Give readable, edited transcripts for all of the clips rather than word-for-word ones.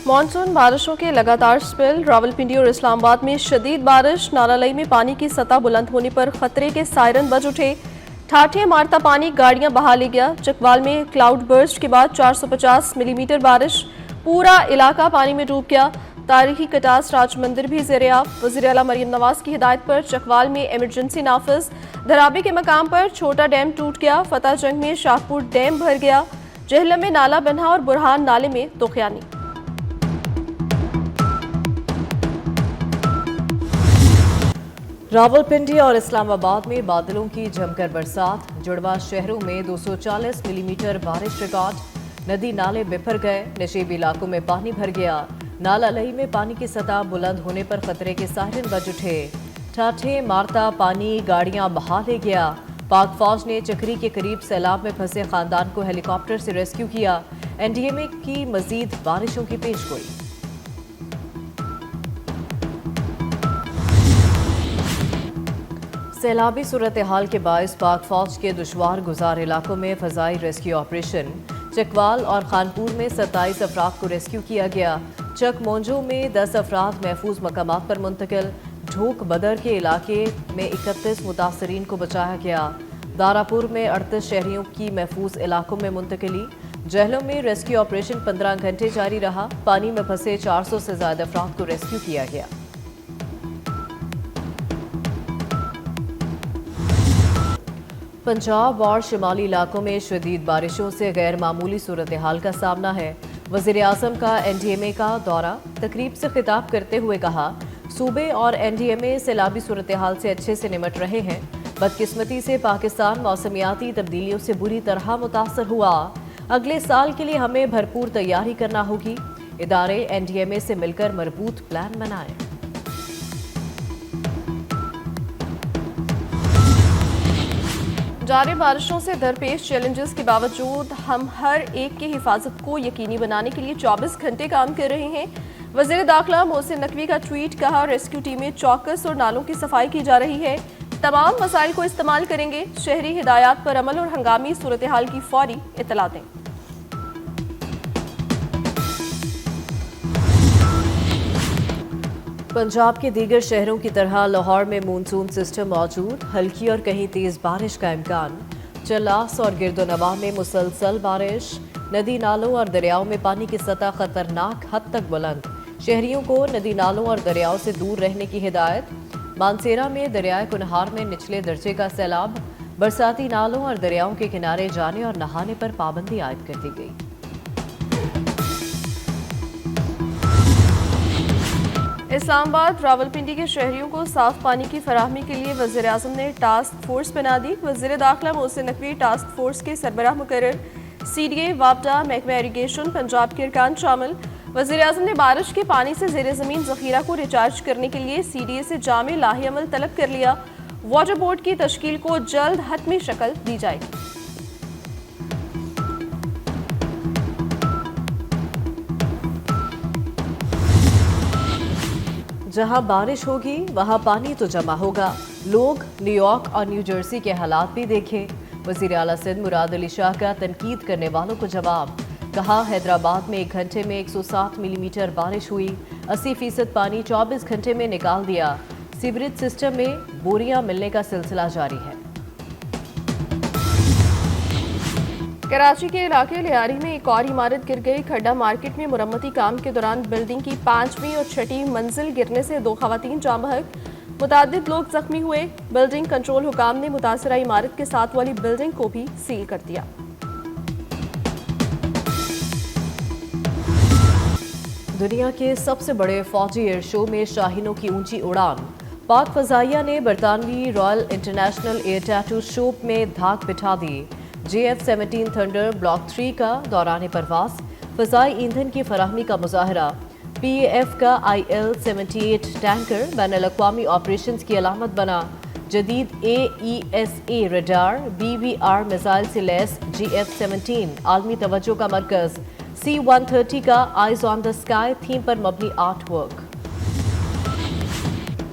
Monsoon बारिशों के लगातार स्पेल। रावलपिंडी और इस्लामाबाद में शदीद बारिश। नालालई में पानी की सतह बुलंद होने पर खतरे के सायरन बज उठे। ठाठे मारता पानी गाड़ियां बहा ले गया। चकवाल में क्लाउड बर्स्ट के बाद 450 मिलीमीटर बारिश। पूरा इलाका पानी में डूब गया। तारीखी कटास राज मंदिर भी ज़ेर-ए-आब। वज़ीर आला मरियम नवाज की हिदायत पर चकवाल में इमरजेंसी नाफिज। धराबी के मकाम पर छोटा डैम टूट गया। फतेह जंग में शाहपुर डैम भर गया। जहलम में नाला बन्हा और बुरहान नाले में तोखयानी। रावलपिंडी और इस्लामाबाद में बादलों की जमकर बरसात। जुड़वा शहरों में 240 मिलीमीटर बारिश रिकॉर्ड। नदी नाले बिफर गए। नशेबी इलाकों में पानी भर गया। नालालई में पानी की सतह बुलंद होने पर खतरे के सायरन बज उठे। ठाठे मारता पानी गाड़ियां बहा ले गया। पाक फौज ने चक्री के करीब सैलाब में फंसे खानदान को हेलीकॉप्टर से रेस्क्यू किया। एनडीएमए की मजीद बारिशों की पेशगोई। सैलाबी सूरत हाल के बायस पाक फौज के दुश्वार गुजार इलाकों में फजाई रेस्क्यू ऑपरेशन। चकवाल और खानपुर में 27 अफराद को रेस्क्यू किया गया। चक मोंजो में 10 अफराद महफूज मकामात पर मुंतकिल। ढोक बदर के इलाके में 31 मुतासरीन को बचाया गया। दारापुर में 38 शहरियों की महफूज इलाकों में मुंतकिली। जहलम में रेस्क्यू ऑपरेशन 15 घंटे जारी रहा। पानी में फंसे 400 से ज्यादा अफराद को रेस्क्यू किया गया। पंजाब और शिमाली इलाकों में शदीद बारिशों से गैर मामूली सूरत हाल का सामना है। वज़ीर आज़म का एनडीएमए का दौरा। तकरीब से खिताब करते हुए कहा, सूबे और एनडीएमए सैलाबी सूरत हाल से अच्छे से निमट रहे हैं। बदकिस्मती से पाकिस्तान मौसमियाती तब्दीलियों से बुरी तरह मुतासर हुआ। अगले साल के लिए हमें भरपूर तैयारी करना होगी। इदारे एनडीएमए से मिलकर मजबूत प्लान बनाएं। जारी बारिशों से दरपेश चैलेंजेस के बावजूद हम हर एक की हिफाजत को यकीनी बनाने के लिए 24 घंटे काम कर रहे हैं। वज़ीर दाखिला मोहसिन नकवी का ट्वीट। कहा, रेस्क्यू टीमें चौकस और नालों की सफाई की जा रही है। तमाम वसाइल को इस्तेमाल करेंगे। शहरी हिदायत पर अमल और हंगामी सूरत हाल की फौरी इत्तला दें। पंजाब के दीगर शहरों की तरह लाहौर में मानसून सिस्टम मौजूद। हल्की और कहीं तेज बारिश का इम्कान। चलास और गिरदोनवा में मुसलसल बारिश। नदी नालों और दरियाओं में पानी की सतह खतरनाक हद तक बुलंद। शहरियों को नदी नालों और दरियाओं से दूर रहने की हिदायत। मानसेरा में दरियाए कुनहार में निचले दर्जे का सैलाब। बरसाती नालों और दरियाओं के किनारे जाने और नहाने पर पाबंदी आयद कर दी गई। इस्लामाबाद रावलपिंडी के शहरियों को साफ पानी की फराहमी के लिए वज़ीर आज़म ने टास्क फोर्स बना दी। वज़ीर दाखिला मोहसिन नकवी टास्क फोर्स के सरबराह मुकर्रर। सीडीए, वापडा, महकमा इरिगेशन, पंजाब के अरकान शामिल। वज़ीर आज़म ने बारिश के पानी से ज़ेर ज़मीन ज़ख़ीरा को रिचार्ज करने के लिए सीडीए से जामे लाही अमल तलब कर लिया। वाटर बोर्ड की तश्कील को जल्द हतमी शक्ल दी जाएगी। जहां बारिश होगी वहां पानी तो जमा होगा। लोग न्यूयॉर्क और न्यू जर्सी के हालात भी देखें। वज़ीर आला सिंध मुराद अली शाह का तनकीद करने वालों को जवाब। कहा, हैदराबाद में 1 घंटे में 160 मिलीमीटर बारिश हुई। 80% पानी 24 घंटे में निकाल दिया। सीवरेज सिस्टम में बोरियां मिलने का सिलसिला जारी है। कराची के इलाके लियारी में एक और इमारत गिर गई। खड्डा मार्केट में मुरम्मती काम के दौरान बिल्डिंग की 5वीं और 6ठी मंजिल गिरने से 2 खवातीन जाँ बहक। मुतादिद लोग जख्मी हुए। बिल्डिंग कंट्रोल हुकाम ने मुतासरा इमारत के साथ वाली बिल्डिंग को भी सील कर दिया। दुनिया के सबसे बड़े फौजी एयर शो में शाहीनों की ऊंची उड़ान। पाक फजाइया ने बरतानवी royal international air tattoo show में धाक बिठा दी। JF-17 थंडर ब्लॉक 3 का दौरान परवास। फ़ज़ाई ईंधन की फराहमी का मुजाहरा। PAF का IL-78 टैंकर बैनुल-अक़वामी ऑपरेशंस की अलामत बना। जदीद AESA रडार BVR मिसाइल से लैस JF-17 आलमी तवज्जो का मरकज़। C-130 का eyes on the sky theme पर मबनी आर्ट वर्क।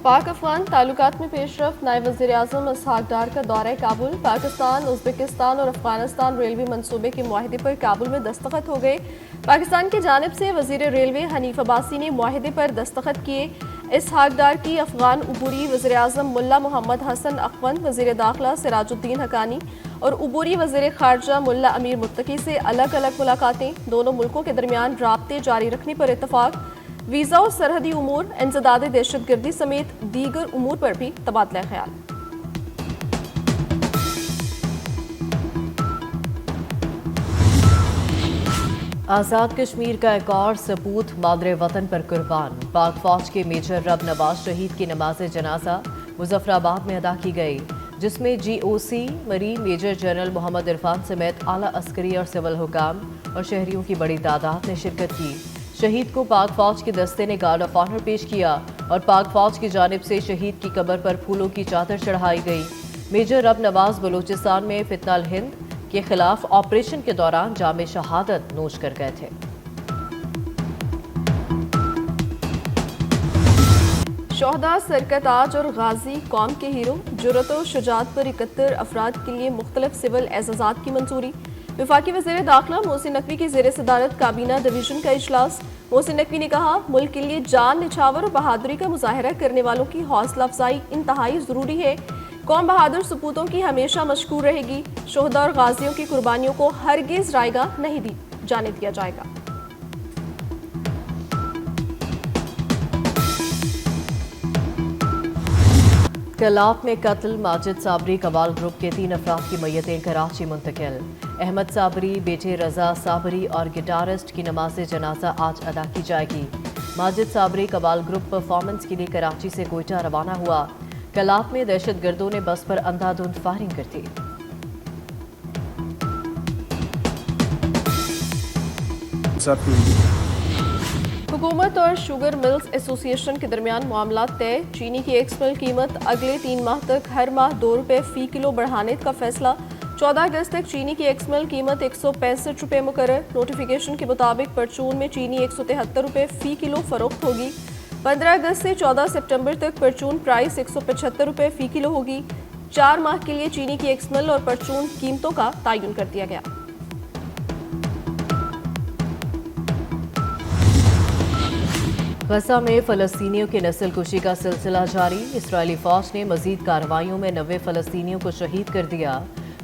पाक अफगान ताल्लुकात में पेशरफ। नायब वज़ीर आज़म इसहाक डार का दौरा काबुल। पाकिस्तान, उज़्बेकिस्तान और अफगानिस्तान रेलवे मंसूबे के मुआहदे पर काबुल में दस्तखत हो गए। पाकिस्तान की जानिब से वज़ीर रेलवे हनीफ अब्बासी ने मुआहदे पर दस्तखत किए। इसहाक डार की अफगान उबूरी वज़ीर आज़म मुल्ला मोहम्मद हसन अखवंद, वज़ीर दाखिला सिराजुद्दीन हकानी और उबूरी वज़ीर खारजा मुल्ला अमीर मुत्तकी से अलग अलग मुलाकातें। दोनों मुल्कों के दरमियान राब्ते जारी रखने पर इत्तफाक। वीज़ा और सरहदी उमूर, इंसदाद दहशतगर्दी समेत दीगर उमूर पर भी तबादला ख्याल। आज़ाद कश्मीर का एक और सपूत मादरे वतन पर कुर्बान। पाक फौज के मेजर रब नवाज शहीद की नमाज जनाजा मुजफ्फराबाद में अदा की गई, जिसमें GOC मरी मेजर जनरल मोहम्मद इरफान समेत आला अस्करी और सिविल हुकाम और शहरियों की बड़ी तादाद ने शिरकत की। शहीद को पाक फौज के दस्ते ने गार्ड ऑफ ऑनर पेश किया और पाक फौज की जानिब से शहीद की कब्र पर फूलों की चादर चढ़ाई गई। मेजर रब नवाज बलूचिस्तान में फितनल हिंद के खिलाफ ऑपरेशन के दौरान जामे शहादत नोश कर गए थे। शोहदा, सरकताज और गाजी कौम के हीरो। जुर्रत और शुजात पर 71 अफराद के लिए मुख्तलिफ सिविल एजाज़ात की मंजूरी। वफाकी वज़ीर दाखिला मोहसिन नकवी की ज़ेर सदारत काबीना डिवीज़न का इजलास। मोहसिन नकवी ने कहा, मुल्क के लिए जान निछावर और बहादुरी का मुजाहरा करने वालों की हौसला अफजाई इंतहाई ज़रूरी है। कौम बहादुर सपूतों की हमेशा मशकूर रहेगी। शोहदा और गाजियों की कुर्बानियों को हरगिज़ रायगा नहीं दी जाने दिया जाएगा। कलाप में कत्ल माजिद साबरी कबाल ग्रुप के 3 अफराद की मैयतें कराची मुंतकिल। अहमद साबरी, बेटे रजा साबरी और गिटारिस्ट की नमाज जनाजा आज अदा की जाएगी। माजिद साबरी कबाल ग्रुप परफॉर्मेंस के लिए कराची से कोयटा रवाना हुआ। कलाप में दहशतगर्दों ने बस पर अंधाधुंध फायरिंग कर दी। हुकूमत और शुगर मिल्स एसोसिएशन के दरमियान मामला तय। चीनी की एक्सपोर्ट कीमत अगले 3 माह तक हर माह 2 रुपये फ़ी किलो बढ़ाने का फैसला। 14 अगस्त तक चीनी की एक्सपोर्ट कीमत 165 रुपये मुकर्रर। नोटिफिकेशन के मुताबिक परचून में चीनी 173 रुपये फ़ी किलो फरोख्त होगी। 15 अगस्त से 14 सितंबर तक परचून प्राइस 175 रुपये फ़ी किलो होगी। 4 माह के लिए चीनी की एक्सपोर्ट और परचून कीमतों का तयन कर दिया गया। गजा में फ़लस्तीनियों की नस्ल कुशी का सिलसिला जारी। इस्राएली फ़ौज ने मज़ीद कार्रवाइयों में 90 फ़लस्तीनियों को शहीद कर दिया।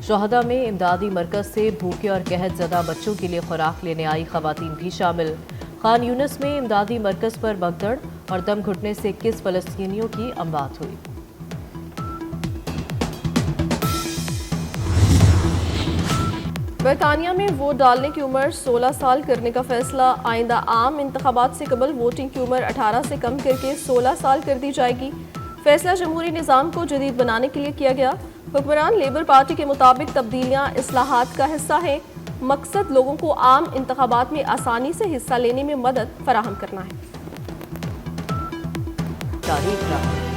शोहदा में इमदादी मरकज़ से भूखे और कहत ज़दा बच्चों के लिए खुराक लेने आई ख़वातीन भी शामिल। खान यूनिस में इमदादी मरकज़ पर भगदड़ और दम घुटने से 21 फ़लस्तीनियों की अमवात हुई। बरतानिया में वोट डालने की उम्र 16 साल करने का फैसला। आइंदा आम इंतखाबात से कबल वोटिंग की उम्र 18 से कम करके 16 साल कर दी जाएगी। फैसला जमहूरी निज़ाम को जदीद बनाने के लिए किया गया। हुक्मरान लेबर पार्टी के मुताबिक तब्दीलियाँ इस्लाहात का हिस्सा है। मकसद लोगों को आम इंतखाबात में आसानी से हिस्सा लेने में मदद फराहम करना है। तारीख